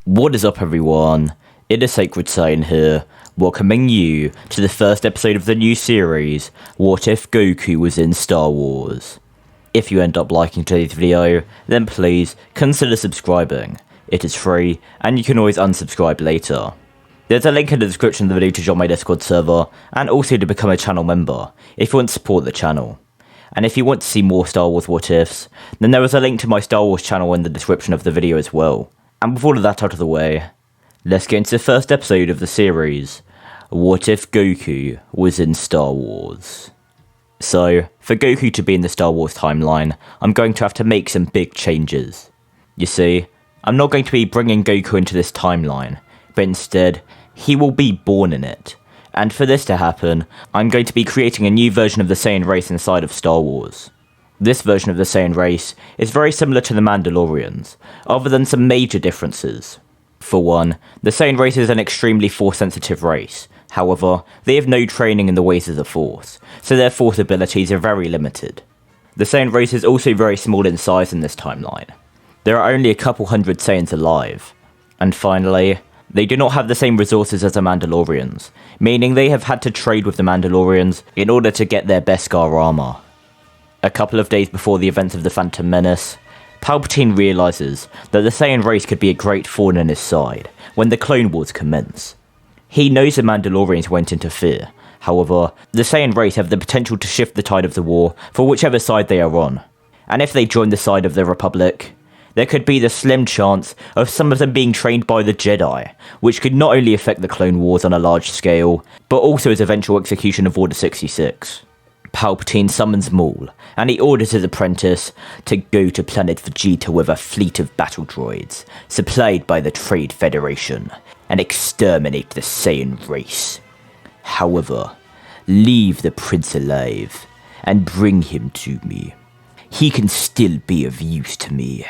What is up, everyone? It is Sacred Saiyan here, welcoming you to the first episode of the new series, What If Goku Was in Star Wars? If you end up liking today's video, then please consider subscribing. It is free, and you can always unsubscribe later. There's a link in the description of the video to join my Discord server, and also to become a channel member, if you want to support the channel. And if you want to see more Star Wars What Ifs, then there is a link to my Star Wars channel in the description of the video as well. And with all of that out of the way, let's get into the first episode of the series, What If Goku Was in Star Wars? So, for Goku to be in the Star Wars timeline, I'm going to have to make some big changes. You see, I'm not going to be bringing Goku into this timeline, but instead, he will be born in it. And for this to happen, I'm going to be creating a new version of the Saiyan race inside of Star Wars. This version of the Saiyan race is very similar to the Mandalorians, other than some major differences. For one, the Saiyan race is an extremely Force-sensitive race. However, they have no training in the ways of the Force, so their Force abilities are very limited. The Saiyan race is also very small in size in this timeline. There are only a couple hundred Saiyans alive. And finally, they do not have the same resources as the Mandalorians, meaning they have had to trade with the Mandalorians in order to get their Beskar armor. A couple of days before the events of the Phantom Menace, Palpatine realizes that the Saiyan race could be a great thorn in his side when the Clone Wars commence. He knows the Mandalorians won't interfere, however, the Saiyan race have the potential to shift the tide of the war for whichever side they are on, and if they join the side of the Republic, there could be the slim chance of some of them being trained by the Jedi, which could not only affect the Clone Wars on a large scale, but also his eventual execution of Order 66. Palpatine summons Maul, and he orders his apprentice to go to planet Vegeta with a fleet of battle droids, supplied by the Trade Federation, and exterminate the Saiyan race. However, leave the prince alive, and bring him to me. He can still be of use to me.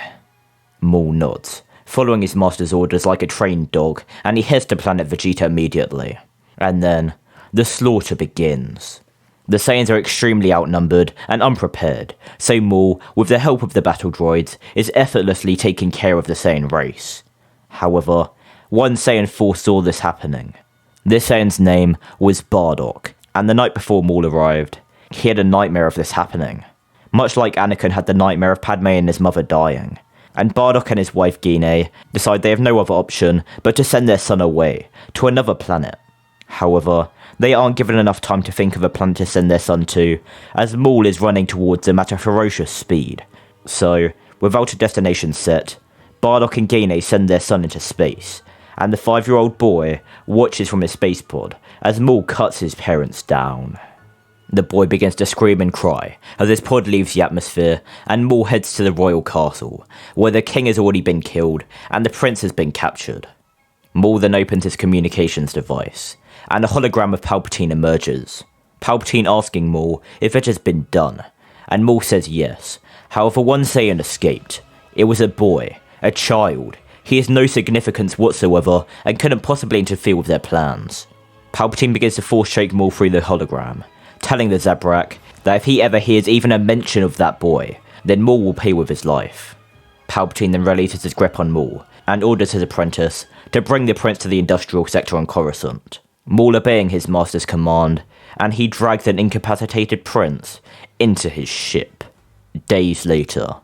Maul nods, following his master's orders like a trained dog, and he heads to planet Vegeta immediately. And then, the slaughter begins. The Saiyans are extremely outnumbered and unprepared, so Maul, with the help of the battle droids, is effortlessly taking care of the Saiyan race. However, one Saiyan foresaw this happening. This Saiyan's name was Bardock, and the night before Maul arrived, he had a nightmare of this happening. Much like Anakin had the nightmare of Padme and his mother dying, and Bardock and his wife Gine decide they have no other option but to send their son away, to another planet. However, they aren't given enough time to think of a planet to send their son to, as Maul is running towards them at a ferocious speed. So, without a destination set, Bardock and Gine send their son into space, and the 5-year-old boy watches from his space pod as Maul cuts his parents down. The boy begins to scream and cry as his pod leaves the atmosphere, and Maul heads to the royal castle, where the king has already been killed and the prince has been captured. Maul then opens his communications device, and a hologram of Palpatine emerges. Palpatine asking Maul if it has been done, and Maul says yes. However, one Saiyan escaped. It was a boy, a child. He has no significance whatsoever and couldn't possibly interfere with their plans. Palpatine begins to force choke Maul through the hologram, telling the Zabrak that if he ever hears even a mention of that boy, then Maul will pay with his life. Palpatine then releases his grip on Maul, and orders his apprentice to bring the prince to the industrial sector on Coruscant. Maul obeying his master's command, and he drags an incapacitated prince into his ship. Days later,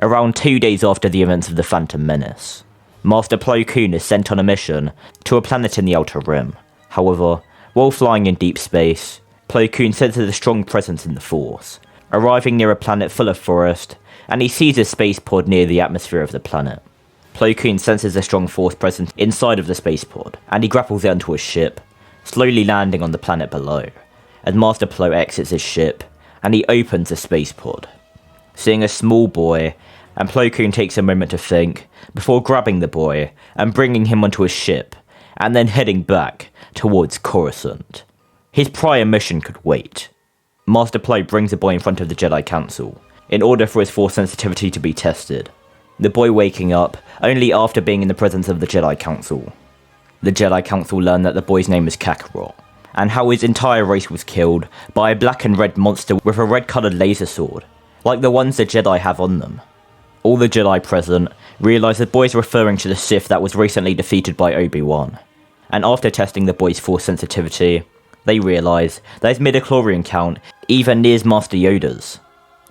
around 2 days after the events of the Phantom Menace, Master Plo Koon is sent on a mission to a planet in the Outer Rim. However, while flying in deep space, Plo Koon senses a strong presence in the Force, arriving near a planet full of forest, and he sees a space pod near the atmosphere of the planet. Plo Koon senses a strong Force presence inside of the space pod, and he grapples it onto his ship, slowly landing on the planet below, as Master Plo exits his ship, and he opens the space pod. Seeing a small boy, and Plo Koon takes a moment to think, before grabbing the boy, and bringing him onto his ship, and then heading back towards Coruscant. His prior mission could wait. Master Plo brings the boy in front of the Jedi Council, in order for his Force sensitivity to be tested. The boy waking up, only after being in the presence of the Jedi Council. The Jedi Council learn that the boy's name is Kakarot, and how his entire race was killed by a black and red monster with a red coloured laser sword, like the ones the Jedi have on them. All the Jedi present realise the boy is referring to the Sith that was recently defeated by Obi-Wan. And after testing the boy's force sensitivity, they realise that his midichlorian count even nears Master Yoda's.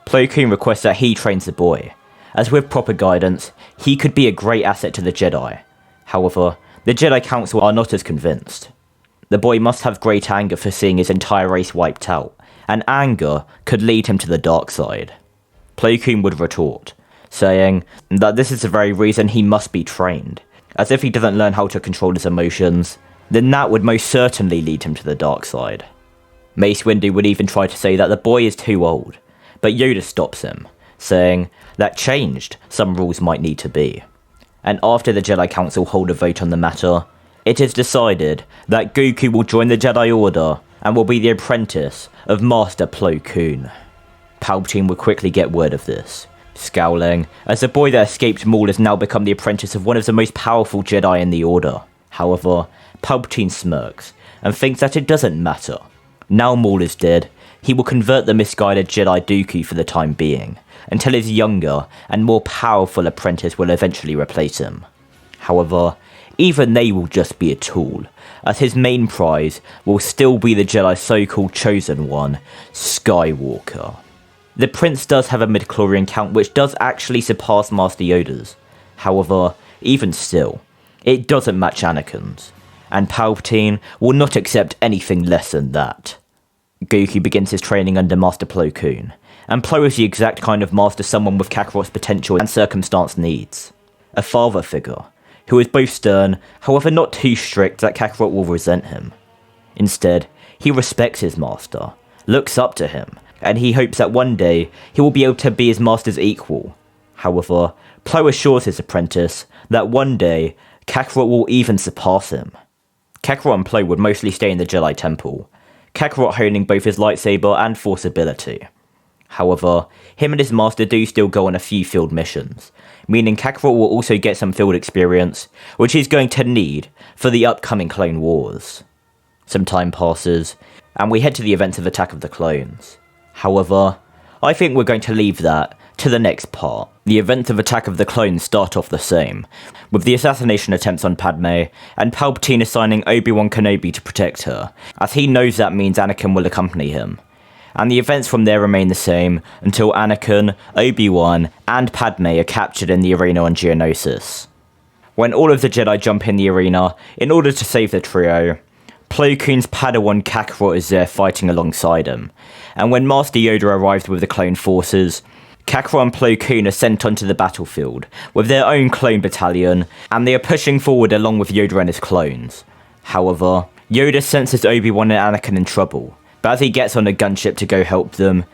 Plo Koon requests that he trains the boy, as with proper guidance, he could be a great asset to the Jedi. However, the Jedi Council are not as convinced. The boy must have great anger for seeing his entire race wiped out, and anger could lead him to the dark side. Plo Koon would retort, saying that this is the very reason he must be trained, as if he doesn't learn how to control his emotions, then that would most certainly lead him to the dark side. Mace Windu would even try to say that the boy is too old, but Yoda stops him, saying that changed some rules might need to be. And after the Jedi Council hold a vote on the matter, it is decided that Goku will join the Jedi Order and will be the apprentice of Master Plo Koon. Palpatine would quickly get word of this, scowling, as the boy that escaped Maul has now become the apprentice of one of the most powerful Jedi in the Order. However, Palpatine smirks, and thinks that it doesn't matter. Now Maul is dead, he will convert the misguided Jedi Dooku for the time being, until his younger and more powerful apprentice will eventually replace him. However, even they will just be a tool, as his main prize will still be the Jedi's so-called chosen one, Skywalker. The Prince does have a midichlorian count which does actually surpass Master Yoda's. However, even still, it doesn't match Anakin's, and Palpatine will not accept anything less than that. Goku begins his training under Master Plo Koon, and Plo is the exact kind of master someone with Kakarot's potential and circumstance needs. A father figure, who is both stern, however not too strict that Kakarot will resent him. Instead, he respects his master, looks up to him, and he hopes that one day he will be able to be his master's equal. However, Plo assures his apprentice that one day Kakarot will even surpass him. Kakarot and Plo would mostly stay in the Jedi Temple, Kakarot honing both his lightsaber and force ability. However, him and his master do still go on a few field missions, meaning Kakarot will also get some field experience, which he's going to need for the upcoming Clone Wars. Some time passes, and we head to the events of Attack of the Clones. However, I think we're going to leave that to the next part. The events of Attack of the Clones start off the same, with the assassination attempts on Padme, and Palpatine assigning Obi-Wan Kenobi to protect her, as he knows that means Anakin will accompany him. And the events from there remain the same, until Anakin, Obi-Wan, and Padme are captured in the arena on Geonosis. When all of the Jedi jump in the arena in order to save the trio, Plo Koon's Padawan Kakarot is there fighting alongside him, and when Master Yoda arrives with the clone forces, Kakarot and Plo Koon are sent onto the battlefield with their own clone battalion, and they are pushing forward along with Yoda and his clones. However, Yoda senses Obi-Wan and Anakin in trouble, but as he gets on a gunship to go help them,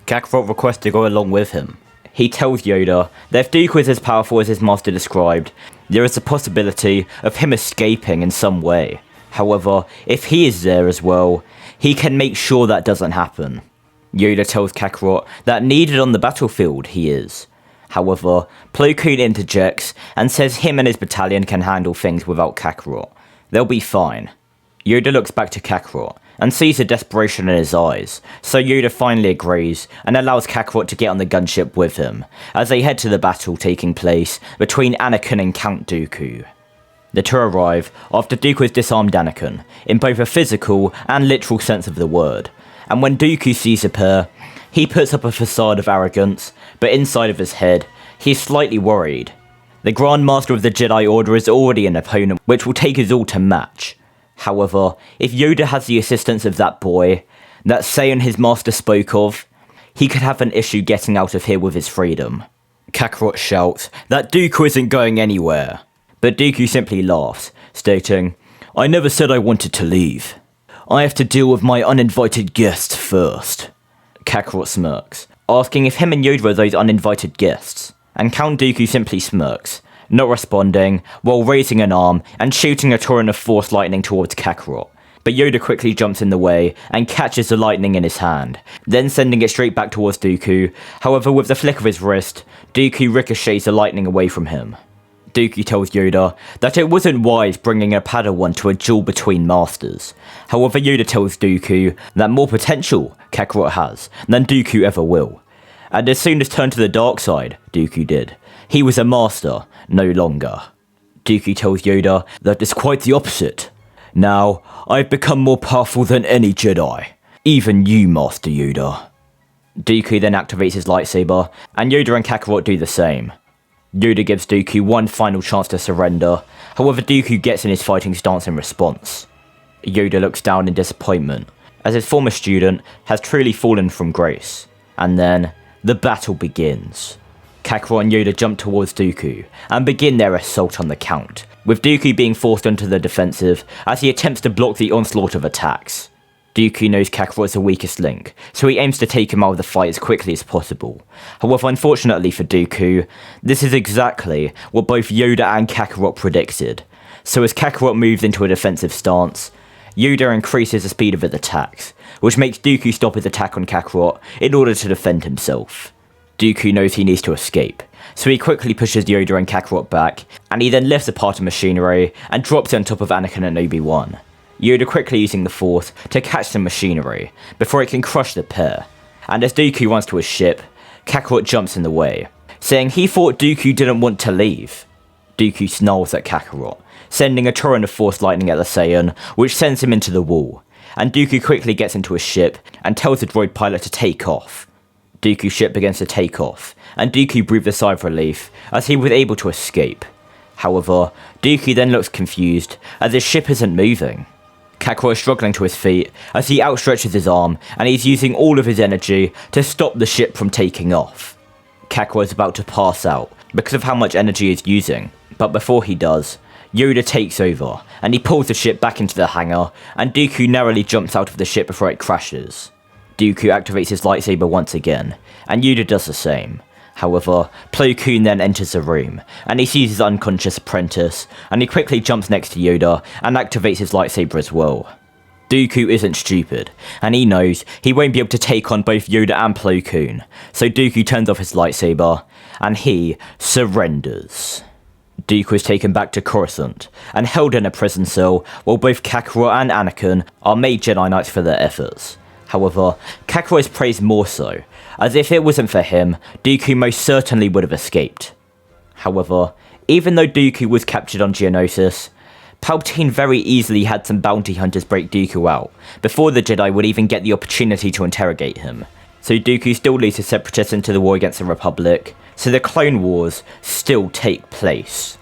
Kakarot requests to go along with him. He tells Yoda that if Dooku is as powerful as his master described, there is a possibility of him escaping in some way. However, if he is there as well, he can make sure that doesn't happen. Yoda tells Kakarot that needed on the battlefield he is. However, Plo Koon interjects and says him and his battalion can handle things without Kakarot. They'll be fine. Yoda looks back to Kakarot and sees the desperation in his eyes, so Yoda finally agrees and allows Kakarot to get on the gunship with him, as they head to the battle taking place between Anakin and Count Dooku. The two arrive after Dooku has disarmed Anakin, in both a physical and literal sense of the word, and when Dooku sees the pair, he puts up a facade of arrogance, but inside of his head, he is slightly worried. The Grand Master of the Jedi Order is already an opponent which will take us all to match. However, if Yoda has the assistance of that boy, that Saiyan his master spoke of, he could have an issue getting out of here with his freedom. Kakarot shouts that Dooku isn't going anywhere, but Dooku simply laughs, stating, "I never said I wanted to leave. I have to deal with my uninvited guests first." Kakarot smirks, asking if him and Yoda are those uninvited guests, and Count Dooku simply smirks, not responding, while raising an arm and shooting a torrent of force lightning towards Kakarot. But Yoda quickly jumps in the way and catches the lightning in his hand, then sending it straight back towards Dooku. However, with the flick of his wrist, Dooku ricochets the lightning away from him. Dooku tells Yoda that it wasn't wise bringing a Padawan to a duel between masters. However, Yoda tells Dooku that more potential Kakarot has than Dooku ever will. And as soon as turned to the dark side, Dooku did, he was a master, no longer. Dooku tells Yoda that it's quite the opposite. Now, I've become more powerful than any Jedi. Even you, Master Yoda. Dooku then activates his lightsaber, and Yoda and Kakarot do the same. Yoda gives Dooku one final chance to surrender, however Dooku gets in his fighting stance in response. Yoda looks down in disappointment, as his former student has truly fallen from grace. And then, the battle begins. Kakarot and Yoda jump towards Dooku, and begin their assault on the Count, with Dooku being forced onto the defensive as he attempts to block the onslaught of attacks. Dooku knows Kakarot is the weakest link, so he aims to take him out of the fight as quickly as possible. However, unfortunately for Dooku, this is exactly what both Yoda and Kakarot predicted. So as Kakarot moves into a defensive stance, Yoda increases the speed of his attacks, which makes Dooku stop his attack on Kakarot in order to defend himself. Dooku knows he needs to escape, so he quickly pushes Yoda and Kakarot back, and he then lifts apart a machinery and drops it on top of Anakin and Obi-Wan. Yoda quickly using the Force to catch the machinery, before it can crush the pair, and as Dooku runs to his ship, Kakarot jumps in the way, saying he thought Dooku didn't want to leave. Dooku snarls at Kakarot, sending a torrent of Force lightning at the Saiyan, which sends him into the wall, and Dooku quickly gets into his ship and tells the droid pilot to take off. Dooku's ship begins to take off, and Dooku breathed a sigh of relief as he was able to escape. However, Dooku then looks confused as his ship isn't moving. Kakarot is struggling to his feet as he outstretches his arm and he's using all of his energy to stop the ship from taking off. Kakarot is about to pass out because of how much energy he's using, but before he does, Yoda takes over and he pulls the ship back into the hangar and Dooku narrowly jumps out of the ship before it crashes. Dooku activates his lightsaber once again, and Yoda does the same. However, Plo Koon then enters the room, and he sees his unconscious apprentice, and he quickly jumps next to Yoda and activates his lightsaber as well. Dooku isn't stupid, and he knows he won't be able to take on both Yoda and Plo Koon, so Dooku turns off his lightsaber, and he surrenders. Dooku is taken back to Coruscant, and held in a prison cell while both Kakarot and Anakin are made Jedi Knights for their efforts. However, Kakarot is praised more so, as if it wasn't for him, Dooku most certainly would have escaped. However, even though Dooku was captured on Geonosis, Palpatine very easily had some bounty hunters break Dooku out, before the Jedi would even get the opportunity to interrogate him. So Dooku still leads the Separatists into the war against the Republic, so the Clone Wars still take place.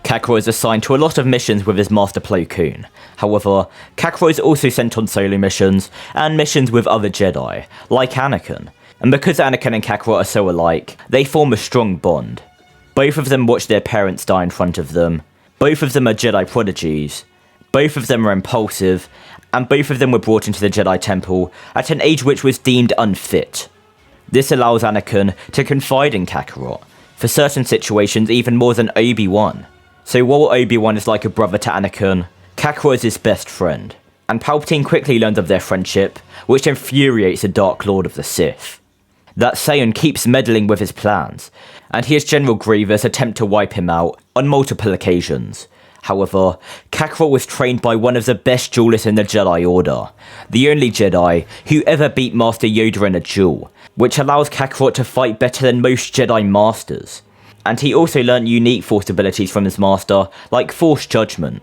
Kakarot is assigned to a lot of missions with his master Plo Koon. However, Kakarot is also sent on solo missions, and missions with other Jedi, like Anakin. And because Anakin and Kakarot are so alike, they form a strong bond. Both of them watch their parents die in front of them, both of them are Jedi prodigies, both of them are impulsive, and both of them were brought into the Jedi Temple at an age which was deemed unfit. This allows Anakin to confide in Kakarot, for certain situations even more than Obi-Wan. So while Obi-Wan is like a brother to Anakin, Kakarot is his best friend, and Palpatine quickly learns of their friendship, which infuriates the Dark Lord of the Sith. That Saiyan keeps meddling with his plans, and he has General Grievous attempt to wipe him out on multiple occasions. However, Kakarot was trained by one of the best duelists in the Jedi Order, the only Jedi who ever beat Master Yoda in a duel, which allows Kakarot to fight better than most Jedi Masters. And he also learnt unique Force abilities from his master, like Force Judgment.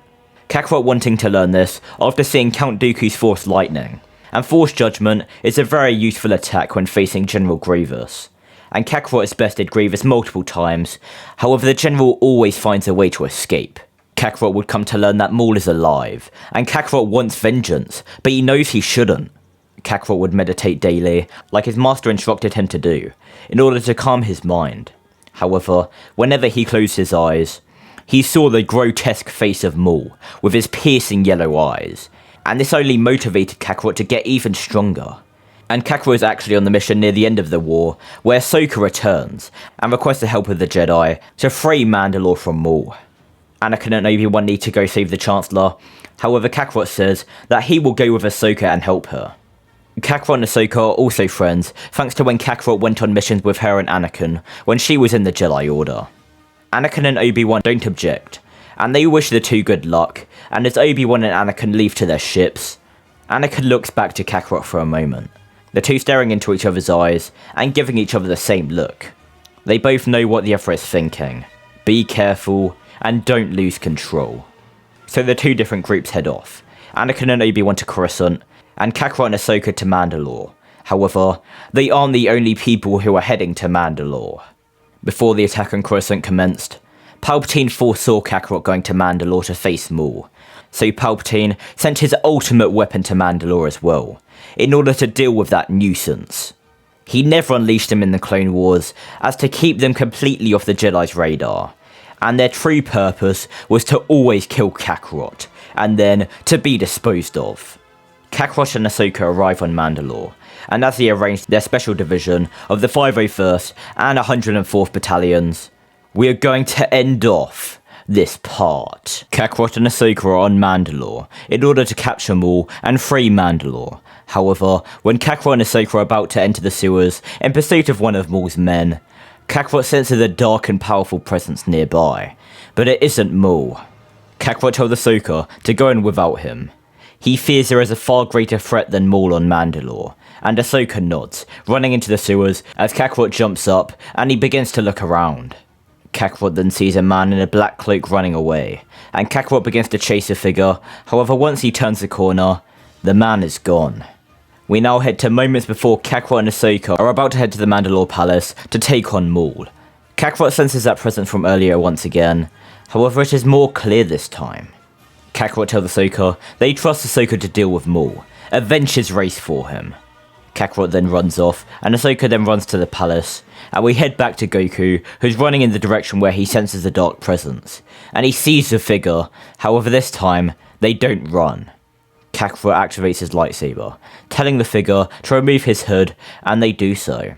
Kakarot wanting to learn this after seeing Count Dooku's Force Lightning, and Force Judgment is a very useful attack when facing General Grievous. And Kakarot has bested Grievous multiple times, however the General always finds a way to escape. Kakarot would come to learn that Maul is alive, and Kakarot wants vengeance, but he knows he shouldn't. Kakarot would meditate daily, like his master instructed him to do, in order to calm his mind. However, whenever he closed his eyes, he saw the grotesque face of Maul, with his piercing yellow eyes, and this only motivated Kakarot to get even stronger. And Kakarot is actually on the mission near the end of the war, where Ahsoka returns, and requests the help of the Jedi to free Mandalore from Maul. Anakin and Obi-Wan need to go save the Chancellor, however Kakarot says that he will go with Ahsoka and help her. Kakarot and Ahsoka are also friends, thanks to when Kakarot went on missions with her and Anakin, when she was in the Jedi Order. Anakin and Obi-Wan don't object, and they wish the two good luck, and as Obi-Wan and Anakin leave to their ships, Anakin looks back to Kakarot for a moment, the two staring into each other's eyes, and giving each other the same look. They both know what the other is thinking. Be careful, and don't lose control. So the two different groups head off. Anakin and Obi-Wan to Coruscant, and Kakarot and Ahsoka to Mandalore. However, they aren't the only people who are heading to Mandalore. Before the attack on Coruscant commenced, Palpatine foresaw Kakarot going to Mandalore to face Maul, so Palpatine sent his ultimate weapon to Mandalore as well, in order to deal with that nuisance. He never unleashed them in the Clone Wars, as to keep them completely off the Jedi's radar, and their true purpose was to always kill Kakarot, and then to be disposed of. Kakarot and Ahsoka arrive on Mandalore, and as they arrange their special division of the 501st and 104th Battalions, we are going to end off this part. Kakarot and Ahsoka are on Mandalore in order to capture Maul and free Mandalore. However, when Kakarot and Ahsoka are about to enter the sewers in pursuit of one of Maul's men, Kakarot senses a dark and powerful presence nearby, but it isn't Maul. Kakarot tells Ahsoka to go in without him. He fears there is a far greater threat than Maul on Mandalore, and Ahsoka nods, running into the sewers as Kakarot jumps up and he begins to look around. Kakarot then sees a man in a black cloak running away, and Kakarot begins to chase the figure. However, once he turns the corner, the man is gone. We now head to moments before Kakarot and Ahsoka are about to head to the Mandalore Palace to take on Maul. Kakarot senses that presence from earlier once again, however it is more clear this time. Kakarot tells Ahsoka they trust Ahsoka to deal with Maul, avenge his race for him. Kakarot then runs off, and Ahsoka then runs to the palace, and we head back to Goku, who's running in the direction where he senses the dark presence, and he sees the figure. However, this time, they don't run. Kakarot activates his lightsaber, telling the figure to remove his hood, and they do so,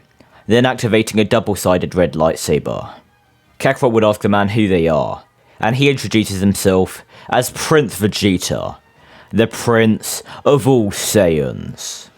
then activating a double-sided red lightsaber. Kakarot would ask the man who they are, and he introduces himself as Prince Vegeta, the Prince of all Saiyans.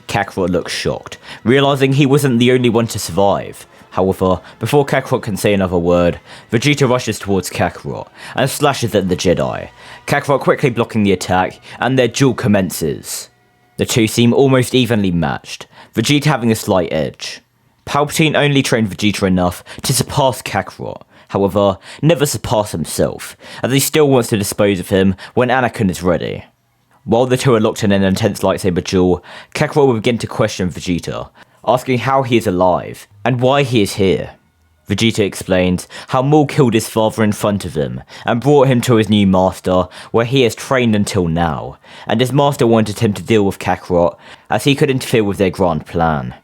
Kakarot looks shocked, realizing he wasn't the only one to survive. However, before Kakarot can say another word, Vegeta rushes towards Kakarot and slashes at the Jedi, Kakarot quickly blocking the attack, and their duel commences. The two seem almost evenly matched, Vegeta having a slight edge. Palpatine only trained Vegeta enough to surpass Kakarot, however, never surpass himself, as he still wants to dispose of him when Anakin is ready. While the two are locked in an intense lightsaber duel, Kakarot will begin to question Vegeta, asking how he is alive, and why he is here. Vegeta explains how Maul killed his father in front of him, and brought him to his new master, where he has trained until now, and his master wanted him to deal with Kakarot, as he could interfere with their grand plan.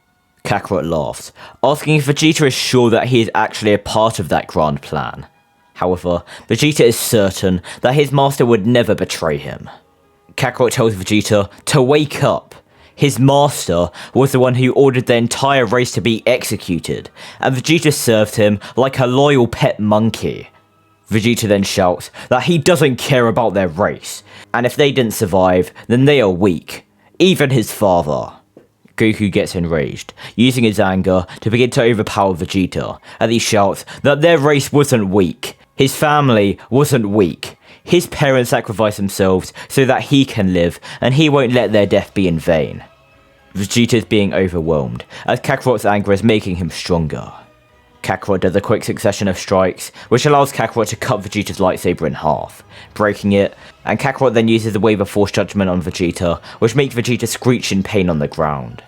Kakarot laughs, asking if Vegeta is sure that he is actually a part of that grand plan. However, Vegeta is certain that his master would never betray him. Kakarot tells Vegeta to wake up. His master was the one who ordered the entire race to be executed, and Vegeta served him like a loyal pet monkey. Vegeta then shouts that he doesn't care about their race, and if they didn't survive, then they are weak, even his father. Goku gets enraged, using his anger to begin to overpower Vegeta, as he shouts that their race wasn't weak, his family wasn't weak. His parents sacrifice themselves so that he can live, and he won't let their death be in vain. Vegeta is being overwhelmed, as Kakarot's anger is making him stronger. Kakarot does a quick succession of strikes, which allows Kakarot to cut Vegeta's lightsaber in half, breaking it, and Kakarot then uses the wave of Force Judgment on Vegeta, which makes Vegeta screech in pain on the ground.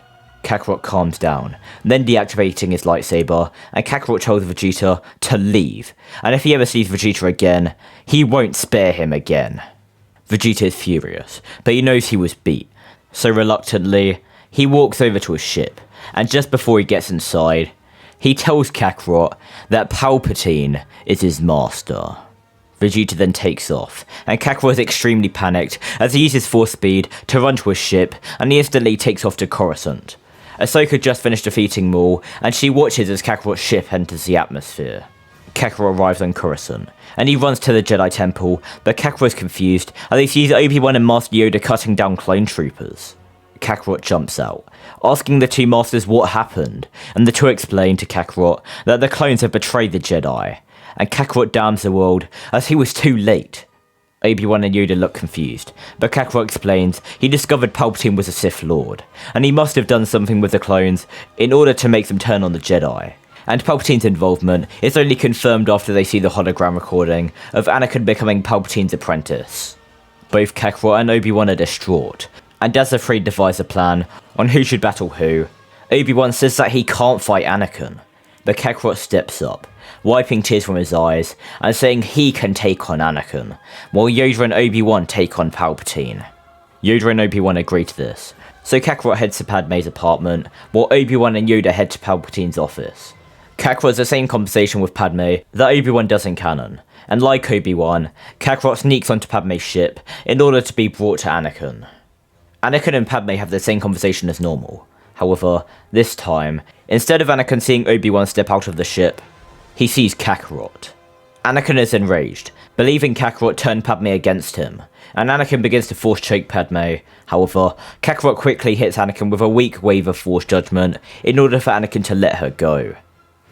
Kakarot calms down, then deactivating his lightsaber, and Kakarot tells Vegeta to leave, and if he ever sees Vegeta again, he won't spare him again. Vegeta is furious, but he knows he was beat, so reluctantly, he walks over to his ship, and just before he gets inside, he tells Kakarot that Palpatine is his master. Vegeta then takes off, and Kakarot is extremely panicked as he uses force speed to run to his ship, and he instantly takes off to Coruscant. Ahsoka just finished defeating Maul, and she watches as Kakarot's ship enters the atmosphere. Kakarot arrives on Coruscant, and he runs to the Jedi Temple, but Kakarot is confused as he sees Obi-Wan and Master Yoda cutting down clone troopers. Kakarot jumps out, asking the two masters what happened, and the two explain to Kakarot that the clones have betrayed the Jedi, and Kakarot damns the world as he was too late. Obi-Wan and Yoda look confused, but Kakarot explains he discovered Palpatine was a Sith Lord, and he must have done something with the clones in order to make them turn on the Jedi, and Palpatine's involvement is only confirmed after they see the hologram recording of Anakin becoming Palpatine's apprentice. Both Kakarot and Obi-Wan are distraught, and as the three devise a plan on who should battle who, Obi-Wan says that he can't fight Anakin, but Kakarot steps up, wiping tears from his eyes and saying he can take on Anakin, while Yoda and Obi-Wan take on Palpatine. Yoda and Obi-Wan agree to this, so Kakarot heads to Padme's apartment, while Obi-Wan and Yoda head to Palpatine's office. Kakarot has the same conversation with Padme that Obi-Wan does in canon, and like Obi-Wan, Kakarot sneaks onto Padme's ship in order to be brought to Anakin. Anakin and Padme have the same conversation as normal. However, this time, instead of Anakin seeing Obi-Wan step out of the ship, he sees Kakarot. Anakin is enraged, believing Kakarot turned Padme against him, and Anakin begins to force choke Padme. However, Kakarot quickly hits Anakin with a weak wave of force judgment in order for Anakin to let her go.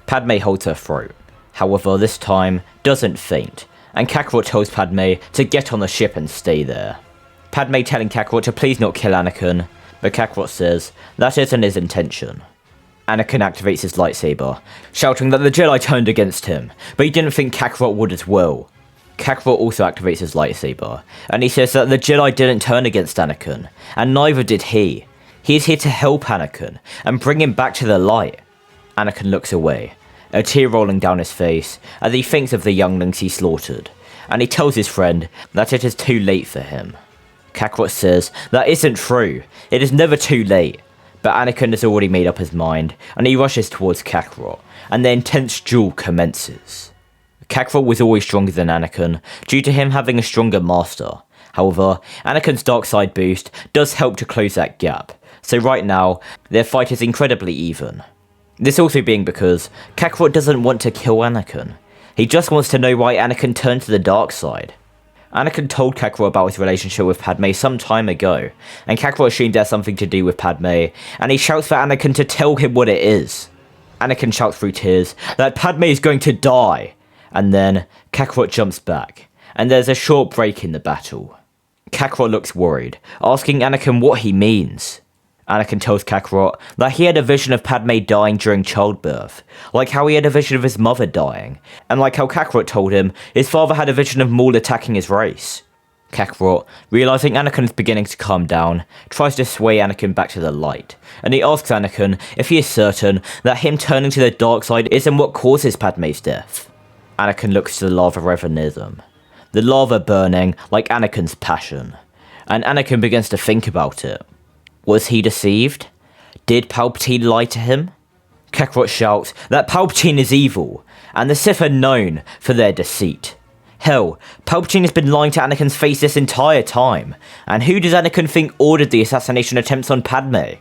Padme holds her throat, however this time doesn't faint, and Kakarot tells Padme to get on the ship and stay there. Padme telling Kakarot to please not kill Anakin, but Kakarot says that isn't his intention. Anakin activates his lightsaber, shouting that the Jedi turned against him, but he didn't think Kakarot would as well. Kakarot also activates his lightsaber, and he says that the Jedi didn't turn against Anakin, and neither did he. He is here to help Anakin, and bring him back to the light. Anakin looks away, a tear rolling down his face, as he thinks of the younglings he slaughtered, and he tells his friend that it is too late for him. Kakarot says that isn't true, it is never too late, but Anakin has already made up his mind, and he rushes towards Kakarot, and the intense duel commences. Kakarot was always stronger than Anakin, due to him having a stronger master. However, Anakin's dark side boost does help to close that gap, so right now, their fight is incredibly even. This also being because Kakarot doesn't want to kill Anakin, he just wants to know why Anakin turned to the dark side. Anakin told Kakarot about his relationship with Padme some time ago, and Kakarot assumed it has something to do with Padme, and he shouts for Anakin to tell him what it is. Anakin shouts through tears that Padme is going to die, and then Kakarot jumps back, and there's a short break in the battle. Kakarot looks worried, asking Anakin what he means. Anakin tells Kakarot that he had a vision of Padme dying during childbirth, like how he had a vision of his mother dying, and like how Kakarot told him his father had a vision of Maul attacking his race. Kakarot, realizing Anakin is beginning to calm down, tries to sway Anakin back to the light, and he asks Anakin if he is certain that him turning to the dark side isn't what causes Padme's death. Anakin looks to the lava river near them, the lava burning like Anakin's passion, and Anakin begins to think about it. Was he deceived? Did Palpatine lie to him? Kakarot shouts that Palpatine is evil, and the Sith are known for their deceit. Hell, Palpatine has been lying to Anakin's face this entire time, and who does Anakin think ordered the assassination attempts on Padme?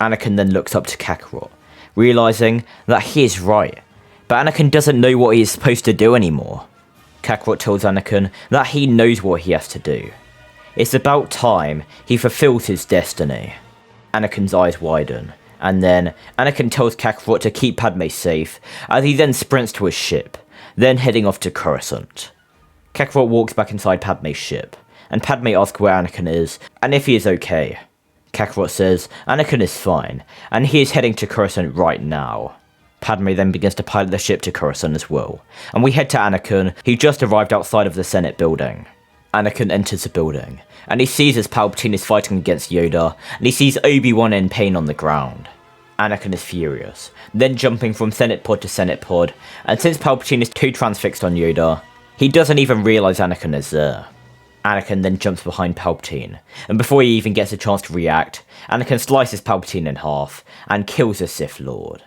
Anakin then looks up to Kakarot, realizing that he is right, but Anakin doesn't know what he is supposed to do anymore. Kakarot tells Anakin that he knows what he has to do. It's about time he fulfills his destiny. Anakin's eyes widen, and then Anakin tells Kakarot to keep Padme safe, as he then sprints to his ship, then heading off to Coruscant. Kakarot walks back inside Padme's ship, and Padme asks where Anakin is, and if he is okay. Kakarot says Anakin is fine, and he is heading to Coruscant right now. Padme then begins to pilot the ship to Coruscant as well, and we head to Anakin, who just arrived outside of the Senate building. Anakin enters the building, and he sees as Palpatine is fighting against Yoda, and he sees Obi-Wan in pain on the ground. Anakin is furious, then jumping from Senate pod to Senate pod, and since Palpatine is too transfixed on Yoda, he doesn't even realise Anakin is there. Anakin then jumps behind Palpatine, and before he even gets a chance to react, Anakin slices Palpatine in half, and kills the Sith Lord.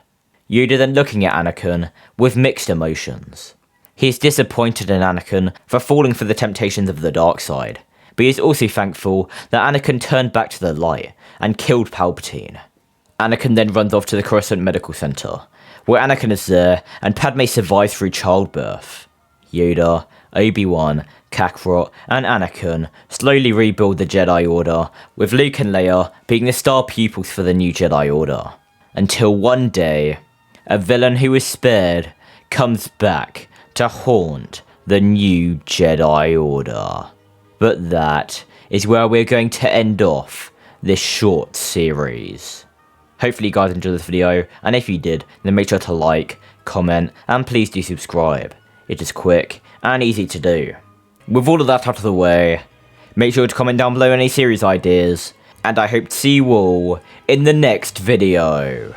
Yoda then looking at Anakin, with mixed emotions. He is disappointed in Anakin for falling for the temptations of the dark side, but he is also thankful that Anakin turned back to the light and killed Palpatine. Anakin then runs off to the Coruscant Medical Center, where Anakin is there and Padme survives through childbirth. Yoda, Obi-Wan, Kakarot, and Anakin slowly rebuild the Jedi Order, with Luke and Leia being the star pupils for the new Jedi Order. Until one day, a villain who is spared comes back to haunt the new Jedi Order. But that is where we're going to end off this short series. Hopefully you guys enjoyed this video, and if you did, then make sure to like, comment, and please do subscribe. It is quick and easy to do. With all of that out of the way, make sure to comment down below any series ideas, and I hope to see you all in the next video.